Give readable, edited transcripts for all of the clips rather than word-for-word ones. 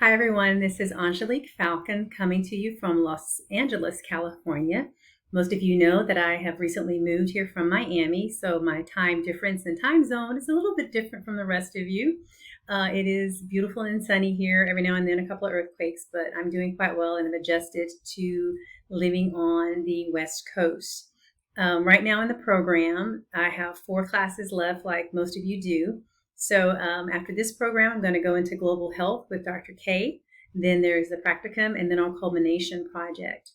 Hi, everyone. This is Angelique Falcon coming to you from Los Angeles, California. Most of you know that I have recently moved here from Miami, so my time difference and time zone is a little bit different from the rest of you. It is beautiful and sunny here, every now and then a couple of earthquakes, but I'm doing quite well and have adjusted to living on the West Coast. Right now in the program, I have 4 classes left, like most of you do. So after this program, I'm going to go into global health with Dr. K. Then there's the practicum and then our culmination project.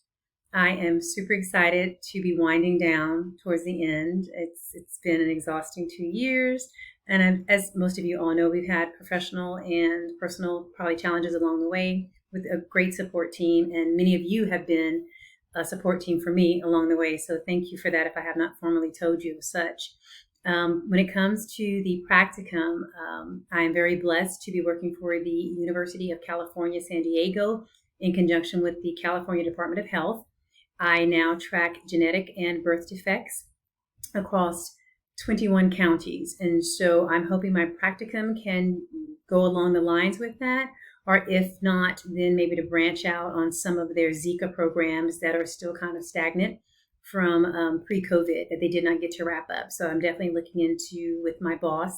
I am super excited to be winding down towards the end. It's been an exhausting 2 years. And as most of you all know, we've had professional and personal probably challenges along the way with a great support team. And many of you have been a support team for me along the way. So thank you for that if I have not formally told you of such. When it comes to the practicum, I am very blessed to be working for the University of California, San Diego, in conjunction with the California Department of Health. I now track genetic and birth defects across 21 counties. And so I'm hoping my practicum can go along the lines with that. Or if not, then maybe to branch out on some of their Zika programs that are still kind of stagnant from pre-COVID that they did not get to wrap up. So I'm definitely looking into with my boss,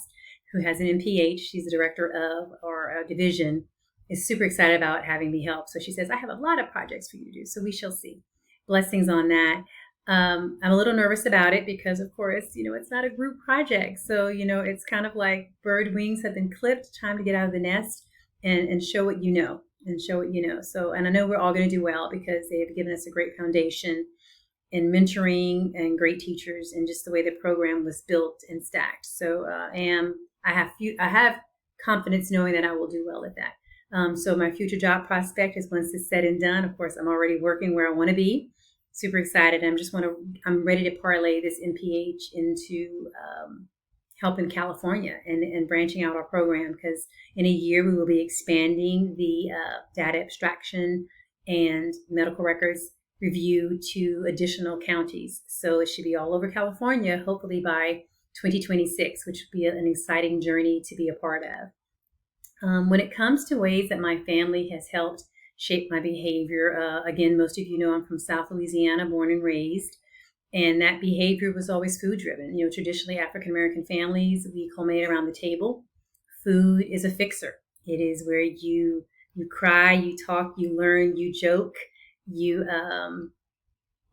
who has an MPH. She's the director of our division, is super excited about having me help. So she says, I have a lot of projects for you to do. So we shall see. Blessings on that. I'm a little nervous about it because, of course, it's not a group project. So, it's kind of like bird wings have been clipped, time to get out of the nest and show what you know and show what you know. So, and I know we're all going to do well because they have given us a great foundation in mentoring and great teachers and just the way the program was built and stacked. So, I have confidence knowing that I will do well at that. So my future job prospect is once it's said and done. Of course, I'm already working where I want to be. Super excited. I'm ready to parlay this MPH into helping California and branching out our program because in a year we will be expanding the data abstraction and medical records review to additional counties. So it should be all over California, hopefully by 2026, which would be an exciting journey to be a part of. When it comes to ways that my family has helped shape my behavior, again, most of you know I'm from South Louisiana, born and raised. And that behavior was always food driven. Traditionally African American families, we culminate around the table. Food is a fixer. It is where you cry, you talk, you learn, you joke, you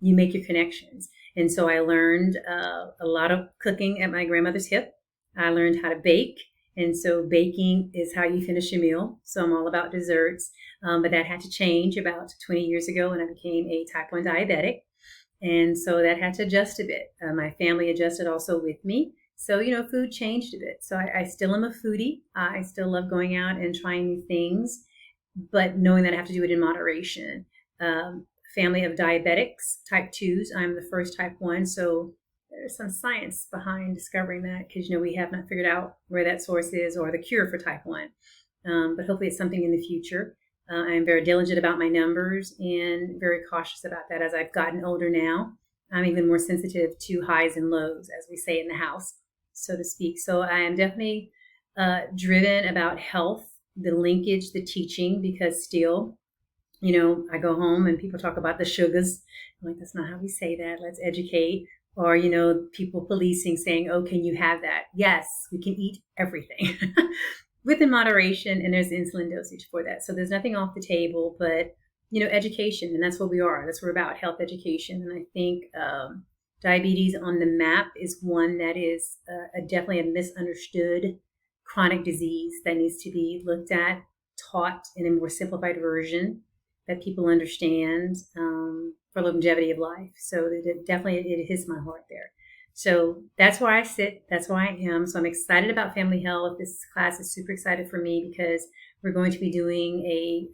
make your connections. And so I learned a lot of cooking at my grandmother's hip. I learned how to bake. And so baking is how you finish a meal. So I'm all about desserts. But that had to change about 20 years ago when I became a type 1 diabetic. And so that had to adjust a bit. My family adjusted also with me. So, food changed a bit. So I still am a foodie. I still love going out and trying new things, but knowing that I have to do it in moderation. Family of diabetics, type 2s. I'm the first type 1. So there's some science behind discovering that because, we have not figured out where that source is or the cure for type 1. But hopefully it's something in the future. I'm very diligent about my numbers and very cautious about that as I've gotten older now. I'm even more sensitive to highs and lows, as we say in the house, so to speak. So I am definitely driven about health, the linkage, the teaching, because still, I go home and people talk about the sugars. I'm like, that's not how we say that. Let's educate. Or, people policing saying, oh, can you have that? Yes, we can eat everything. Within moderation, and there's insulin dosage for that. So there's nothing off the table, but, education, and that's what we are. That's what we're about, health education. And I think diabetes on the map is one that is definitely a misunderstood chronic disease that needs to be looked at, taught in a more simplified version that people understand for longevity of life. So it hits my heart there. So that's where I sit. That's where I am. So I'm excited about family health. This class is super excited for me because we're going to be doing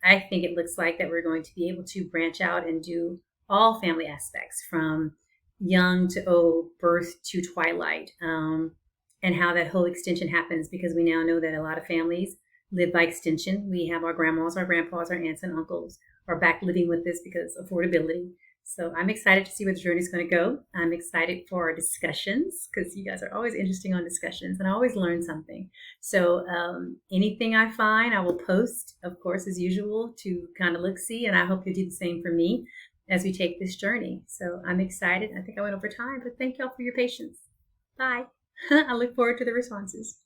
I think it looks like that we're going to be able to branch out and do all family aspects from young to old, birth to twilight, and how that whole extension happens because we now know that a lot of families live by extension. We have our grandmas, our grandpas, our aunts and uncles are back living with us because affordability. So I'm excited to see where the journey is going to go. I'm excited for our discussions because you guys are always interesting on discussions and I always learn something. So anything I find, I will post, of course, as usual, to kind of look see. And I hope you do the same for me as we take this journey. So I'm excited. I think I went over time, but thank y'all for your patience. Bye. I look forward to the responses.